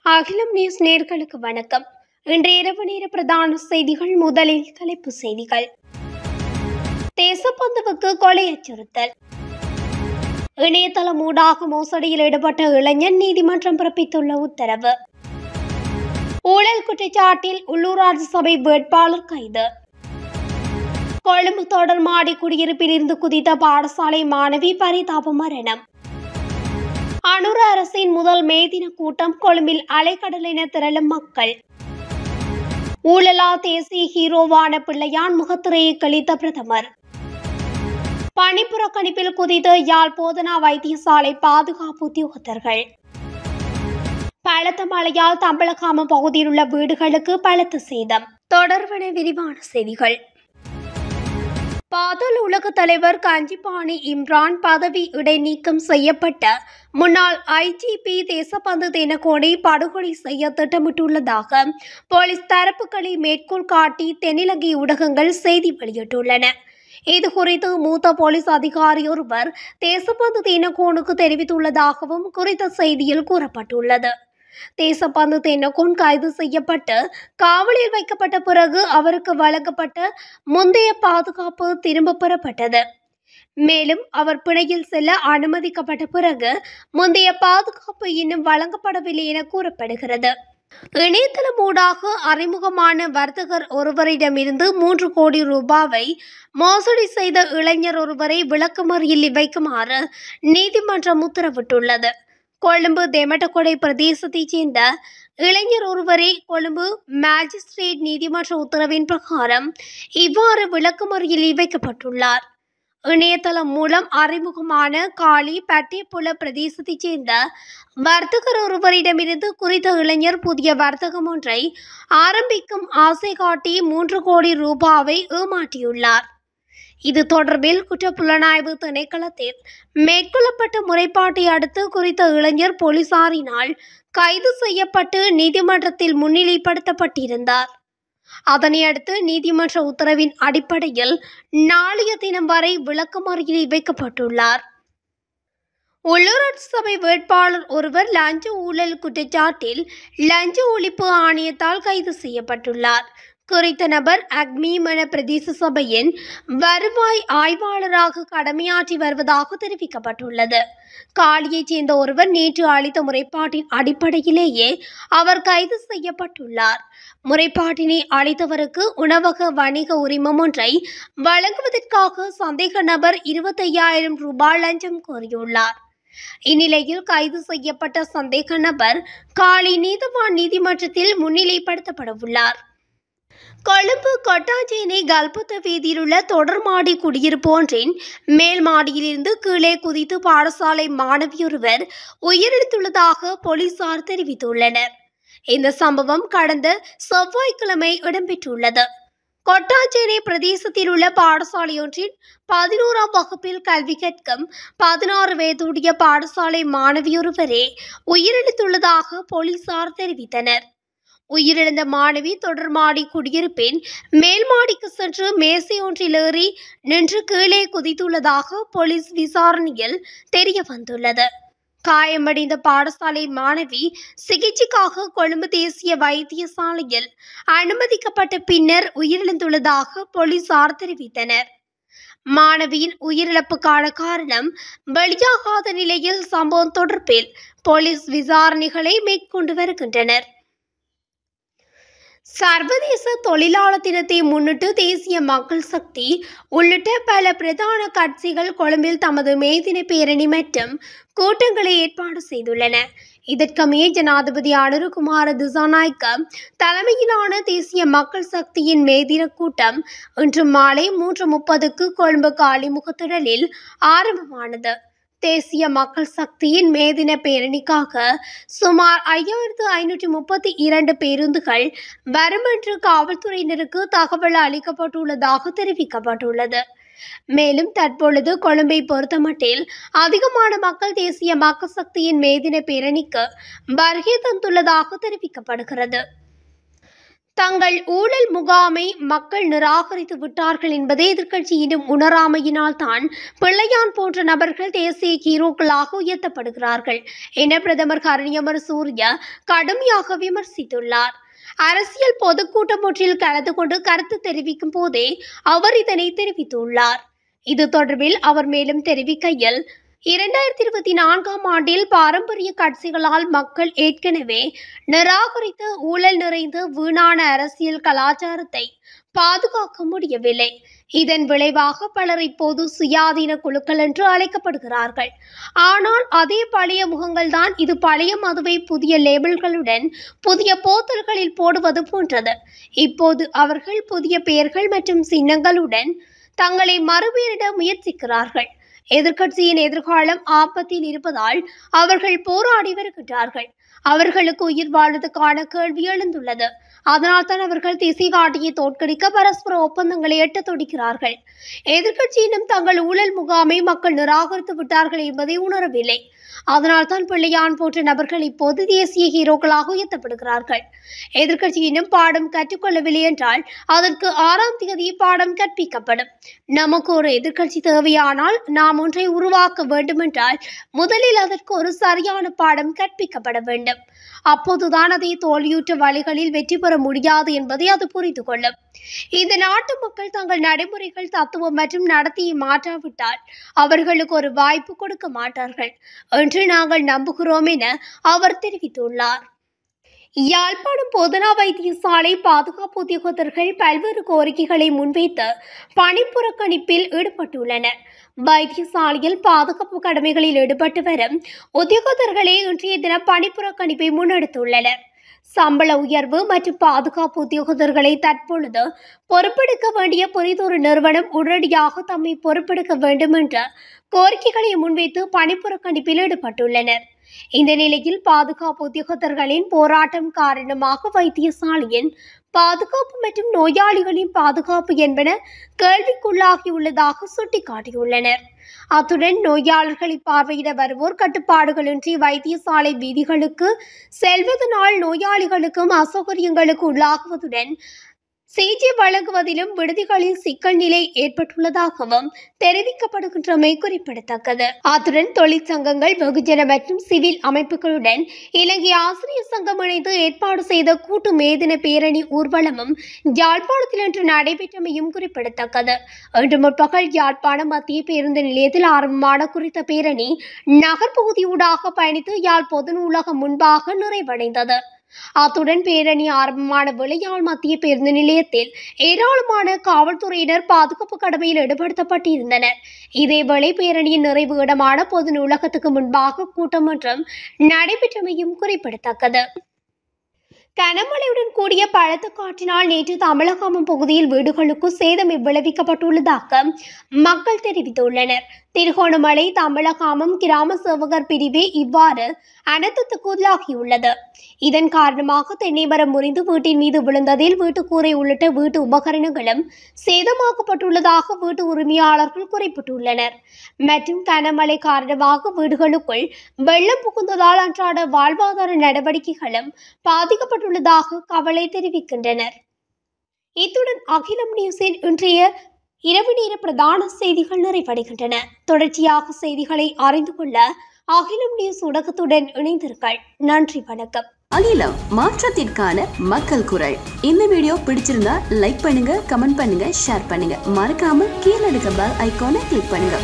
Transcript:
அகிலம் நியூஸ் நேயர்களுக்கு வணக்கம். இன்றைய இரவு நேர பிரதான செய்திகள். முதலில் தலைப்புச் செய்திகள். தேசப்பந்துவுக்கு கொலை அச்சுறுத்தல். இணையதளம் ஊடாக மோசடியில் ஈடுபட்ட இளைஞன் நீதிமன்றம் பிறப்பித்துள்ள உத்தரவு. ஊழல் குற்றச்சாட்டில் உள்ளூராட்சி சபை வேட்பாளர் கைது. கொழும்பு தொடர்மாடி குடியிருப்பில் இருந்து குதித்த பாடசாலை மாணவி பரிதாப மரணம். அனுர அரசின் முதல் மே தின கூட்டம். கொழும்பில் அலைக்கடலென திரளும் மக்கள். ஊழலால் தேசிய ஹீரோவான பிள்ளையான் முகத்திரையை கழித்த பிரதமர். பணிப்புறக்கணிப்பில் குதித்த யாழ் போதனா வைத்தியசாலை பாதுகாப்பு உத்தியோகத்தர்கள். பலத்த மழையால் தம்பலகாம பகுதியில் உள்ள வீடுகளுக்கு பலத்த சேதம். தொடர்பான விரிவான செய்திகள். பாதாள உலக தலைவர் கஞ்சிபாணி இம்ரான் பதவி இடைநீக்கம் செய்யப்பட்ட முன்னாள் IGP தேசப்பந்து தென்னகோனை படுகொலை செய்ய திட்டமிட்டுள்ளதாக போலீஸ் தரப்புகளை மேற்கோள் காட்டி தென்னிலங்கை ஊடகங்கள் செய்தி வெளியிட்டுள்ளன. இதுகுறித்து மூத்த போலீஸ் அதிகாரி ஒருவர் தேசப்பந்து தென்னகோனுக்கு தெரிவித்துள்ளதாகவும் குறித்த செய்தியில் கூறப்பட்டுள்ளது. தேசப்பந்து தென்னகோன் கைது செய்யப்பட்டு காவலில் வைக்கப்பட்ட பிறகு அவருக்கு வழங்கப்பட்ட முந்தைய பாதுகாப்பு திரும்ப பெறப்பட்டது. மேலும் அவர் பிணையில் செல்ல அனுமதிக்கப்பட்ட பிறகு முந்தைய பாதுகாப்பு இன்னும் வழங்கப்படவில்லை என கூறப்படுகிறது. இணையதளம் ஊடாக அறிமுகமான வர்த்தகர் ஒருவரிடமிருந்து 3 கோடி ரூபாவை மோசடி செய்த இளைஞர் ஒருவரை விளக்கமறியலில் வைக்குமாறு நீதிமன்றம் உத்தரவிட்டுள்ளது. கொழும்பு தெமட்டகொடை பிரதேசத்தைச் சேர்ந்த இளைஞர் ஒருவரை கொழும்பு மாஜிஸ்ட்ரேட் நீதிமன்ற உத்தரவின் பிரகாரம் இவ்வாறு விளக்கமறியலில் வைக்கப்பட்டுள்ளார். இணையதளம் மூலம் அறிமுகமான காலி பட்டேபுல பிரதேசத்தைச் சேர்ந்த வர்த்தகர் ஒருவரிடமிருந்து குறித்த இளைஞர் புதிய வர்த்தகம் ஒன்றை ஆரம்பிக்கும் ஆசை காட்டி 3 கோடி ரூபாவை ஏமாற்றியுள்ளார். இது தொடர்பில் குற்றப்புலனாய்வு திணைக்களத்தில் மேற்கொள்ளப்பட்ட முறைப்பாட்டை அடுத்து குறித்த இளைஞர் போலீசாரினால் கைது செய்யப்பட்டு நீதிமன்றத்தில் முன்னிலைப்படுத்தப்பட்டிருந்தார். அதனை அடுத்து நீதிமன்ற உத்தரவின் அடிப்படையில் நாளைய தினம் வரை விளக்கமறியலில் வைக்கப்பட்டுள்ளார். உள்ளூராட்சி சபை வேட்பாளர் ஒருவர் லஞ்ச ஊழல் குற்றச்சாட்டில் லஞ்ச ஒழிப்பு ஆணையத்தால் கைது செய்யப்பட்டுள்ளார். குறித்த நபர் அக்மீமன பிரதேச சபையின் வருவாய் ஆய்வாளராக கடமையாற்றி வருவதாக தெரிவிக்கப்பட்டுள்ளது. காலியைச் சேர்ந்த ஒருவர் நேற்று அளித்த முறைப்பாட்டின் அடிப்படையிலேயே அவர் கைது செய்யப்பட்டுள்ளார். முறைப்பாட்டினை அளித்தவருக்கு உணவக வணிக உரிமம் ஒன்றை வழங்குவதற்காக சந்தேக நபர் 25,000 ரூபாய் லஞ்சம் கோரியுள்ளார். இந்நிலையில் கைது செய்யப்பட்ட சந்தேக நபர் காலி நீதவான் நீதிமன்றத்தில் முன்னிலைப்படுத்தப்பட உள்ளார். கொழும்பு கொட்டாஞ்சேனை கல்புத்த வீதியில் உள்ள தொடர்மாடி குடியிருப்பு ஒன்றின் மேல் மாடியிலிருந்து கீழே குதித்து பாடசாலை மாணவியொருவர் உயிரிழந்துள்ளதாக போலீசார் தெரிவித்துள்ளனர். இந்த சம்பவம் கடந்த செவ்வாய்க்கிழமை இடம்பெற்றுள்ளது. கொட்டாஞ்சேனை பிரதேசத்தில் உள்ள பாடசாலையொன்றின் 11ஆம் வகுப்பில் கல்வி கற்கும் 16 வயதுடைய பாடசாலை மாணவியொருவரே உயிரிழந்துள்ளதாக போலீசார் தெரிவித்தனர். உயிரிழந்த மாணவி தொடர்மாடி குடியிருப்பின் மேல் மாடிக்கு சென்று மேசை ஒன்றில் ஏறி நின்று கீழே குதித்துள்ளதாக போலீஸ் விசாரணையில் தெரிய வந்துள்ளது. காயமடைந்த பாடசாலை மாணவி சிகிச்சைக்காக கொழும்பு தேசிய வைத்தியசாலையில் அனுமதிக்கப்பட்ட பின்னர் உயிரிழந்துள்ளதாக போலீசார் தெரிவித்தனர். மாணவியின் உயிரிழப்புக்கான காரணம் வெளியாகாத நிலையில் சம்பவம் தொடர்பில் போலீஸ் விசாரணைகளை மேற்கொண்டு வருகின்றனர். சர்வதேச தொழிலாளர் தினத்தை முன்னிட்டு தேசிய மக்கள் சக்தி உள்ளிட்ட பல பிரதான கட்சிகள் கொழும்பில் தமது மே தின பேரணி மற்றும் கூட்டங்களை ஏற்பாடு செய்துள்ளன. இதற்கமைய ஜனாதிபதி அனுரகுமார திசாநாயக்க தலைமையிலான தேசிய மக்கள் சக்தியின் மே தின கூட்டம் இன்று மாலை 3:30க்கு கொழும்பு காலிமுகத்திடலில் ஆரம்பமானது. தேசிய மக்கள் சக்தியின் மே தின பேரணிக்காக சுமார் 5,532 பேருந்துகள் வரும் என்று காவல்துறையினருக்கு தகவல் அளிக்கப்பட்டுள்ளதாக தெரிவிக்கப்பட்டுள்ளது. மேலும் தற்பொழுது கொழும்பை பொறுத்தமட்டில் அதிகமான மக்கள் தேசிய மக்கள் சக்தியின் மே தின பேரணிக்கு வருகை தந்துள்ளதாக தெரிவிக்கப்படுகிறது. தங்கள் ஊழல் முகாமை மக்கள் நிராகரித்து விட்டார்கள் என்பதை எதிர்க்கட்சி இன்னும் உணராமையினால் தான் பிள்ளையான் போன்ற நபர்கள் தேசிய ஹீரோக்களாக உயர்த்தப்படுகிறார்கள் என பிரதமர் ஹரணியமர் சூரிய கடுமையாக விமர்சித்துள்ளார். அரசியல் பொதுக்கூட்டம் ஒன்றில் கலந்து கொண்டு கருத்து தெரிவிக்கும் போதே அவர் இதனை தெரிவித்துள்ளார். இது தொடர்பில் அவர் மேலும் தெரிவிக்கையில், 2024ஆம் ஆண்டில் பாரம்பரிய கட்சிகளால் மக்கள் ஏற்கனவே நிராகரித்த ஊழல் நிறைந்த வீணான அரசியல் கலாச்சாரத்தை பாதுகாக்க முடியவில்லை. இதன் விளைவாக பலர் இப்போது சுயாதீன குழுக்கள் என்று அழைக்கப்படுகிறார்கள். ஆனால் அதே பழைய முகங்கள் தான் இது பழைய மதுவை புதிய லேபிள்களுடன் புதிய போத்தல்களில் போடுவது போன்றது. இப்போது அவர்கள் புதிய பெயர்கள் மற்றும் சின்னங்களுடன் தங்களை மறுபெயரிட முயற்சிக்கிறார்கள். எதிர்க்கட்சியின் எதிர்காலம் ஆபத்தில் இருப்பதால் அவர்கள் போராடி வருகின்றார்கள். அவர்களுக்கு உயிர் வாழ்வதற்கான கேள்வி எழுந்துள்ளது. அதனால் தான் அவர்கள் திசை காட்டியை தோற்கடிக்க பரஸ்பர ஒப்பந்தங்களை எட்ட துடிக்கிறார்கள். எதிர்க்கட்சியினும் தங்கள் ஊழல் முகாமை மக்கள் நிராகரித்து விட்டார்கள் என்பதை உணரவில்லை. அதனால் தான் பிள்ளையான் போன்ற நபர்கள் இப்போது தேசிய ஹீரோக்களாக உயர்த்தப்படுகிறார்கள். எதிர்க்கட்சியினும் பாடம் கற்றுக்கொள்ளவில்லை என்றால் அதற்கு 6ஆம் தேதி பாடம் கற்பிக்கப்படும். நமக்கு ஒரு எதிர்க்கட்சி தேவையானால் நாம் ஒன்றை உருவாக்க வேண்டுமென்றால் முதலில் அதற்கு ஒரு சரியான பாடம் கற்பிக்கப்பட வேண்டும். அப்போதுதான் அதை தோல்வியுற்ற வழிகளில் வெற்றி பெற முடியாது என்பதை அது புரிந்து கொள்ளும். இந்த நாட்டு மக்கள் தங்கள் நடைமுறைகள், தத்துவம் மற்றும் நடத்தையை மாற்றாவிட்டால் அவர்களுக்கு ஒரு வாய்ப்பு கொடுக்க மாட்டார்கள் என்று நாங்கள் நம்புகிறோம் என அவர் தெரிவித்துள்ளார். யாழ்ப்பாணம் போதனா வைத்தியசாலை பாதுகாப்பு உத்தியோகத்தர்கள் பல்வேறு கோரிக்கைகளை முன்வைத்து பணிப்புறக்கணிப்பில் ஈடுபட்டுள்ளனர். வைத்தியசாலையில் பாதுகாப்பு கடமைகளில் ஈடுபட்டு வரும் உத்தியோகத்தர்களே இன்றைய தினம் பணிப்புறக்கணிப்பை முன்னெடுத்துள்ளனர். சம்பள உயர்வு மற்றும் பாதுகாப்பு உத்தியோகத்தர்களை தற்பொழுது பொறுப்பெடுக்க வேண்டிய புதிதொரு நிறுவனம் உடனடியாக தம்மை பொறுப்பெடுக்க வேண்டும் என்ற கோரிக்கைகளை முன்வைத்து பணிப்புறக்கணிப்பில் ஈடுபட்டுள்ளனர். இந்த நிலையில் பாதுகாப்பு உத்தியோகத்தர்களின் போராட்டம் காரணமாக வைத்தியசாலையின் பாதுகாப்பு மற்றும் நோயாளிகளின் பாதுகாப்பு என்பன கேள்விக்குள்ளாகியுள்ளதாக சுட்டிக்காட்டியுள்ளனர். அத்துடன் நோயாளர்களை பார்வையிட வருவோர் கட்டுப்பாடுகளின்றி வைத்தியசாலை வீதிகளுக்கு செல்வதனால் நோயாளிகளுக்கும் அசௌகரியங்களுக்கு உள்ளாகுவதுடன் சிகிச்சை வழங்குவதிலும் விடுதிகளில் சிக்கல் நிலை ஏற்பட்டுள்ளதாகவும் தெரிவிக்கப்படுகின்றமை குறிப்பிடத்தக்கது. அத்துடன் தொழிற்சங்கங்கள், வெகுஜன மற்றும் சிவில் அமைப்புகளுடன் இலங்கை ஆசிரியர் சங்கம் இணைந்து ஏற்பாடு செய்த கூட்டு மேதின பேரணி ஊர்வலமும் யாழ்ப்பாணத்தில் இன்று நடைபெற்றமையும் குறிப்பிடத்தக்கது. இன்று முற்பகல் யாழ்ப்பாணம் மத்திய பேருந்து நிலையத்தில் ஆரம்பமான குறித்த பேரணி நகர்பகுதியூடாக பயணித்து யாழ் பொது நூலகம் முன்பாக நிறைவடைந்தது. அத்துடன் பேரணி ஆரம்பமான யாழ் மத்திய பேருந்து நிலையத்தில் ஏராளமான காவல்துறையினர் பாதுகாப்பு கடமையில் ஈடுபடுத்தப்பட்டிருந்தனர். இதேவேளை பேரணியின் நிறைவு இடமான பொது நூலகத்துக்கு முன்பாக கூட்டம் ஒன்றும் நடைபெற்றமையும் குறிப்பிடத்தக்கது. கனமழையுடன் கூடிய பலத்த காற்றினால் நேற்று தமிழகம் பகுதியில் வீடுகளுக்கு சேதம் விளைவிக்கப்பட்டுள்ளதாக மக்கள் தெரிவித்துள்ளனர். திருகோணமலை தமிழகாமம் கிராம சேவகர் பிரிவே இவ்வாறு அனர்த்தத்துக்குள்ளாகியுள்ளது. இதன் காரணமாக தென்னை மரம் முறிந்து வீட்டின் மீது விழுந்ததில் வீட்டுக்கூரை உள்ளிட்ட வீட்டு உபகரணங்களும் சேதமாக்கப்பட்டுள்ளதாக வீட்டு உரிமையாளர்கள் குறிப்பிட்டுள்ளனர். மற்றும் கனமழை காரணமாக வீடுகளுக்குள் வெள்ளம் புகுந்ததால் அன்றாட வாழ்வாதார நடவடிக்கைகளும் பாதிக்கப்பட்டுள்ளதாக கவலை தெரிவிக்கின்றனர். இத்துடன் அகிலம் நியூஸின் இன்றைய இரவு நேர பிரதான செய்திகள் நிறைவடைகின்றன. தொடர்ச்சியாக செய்திகளை அறிந்து கொள்ள அகிலம் நியூஸ் ஊடகத்துடன் இணைந்தீர்கள். நன்றி, வணக்கம். அகிலம், மாற்றத்திற்கான மக்கள் குரல். இந்த வீடியோ பிடிச்சிருந்தா லைக் பண்ணுங்க, கமெண்ட் பண்ணுங்க, ஷேர் பண்ணுங்க. மறக்காம கீழே இருக்க பெல் ஐகானை கிளிக் பண்ணுங்க.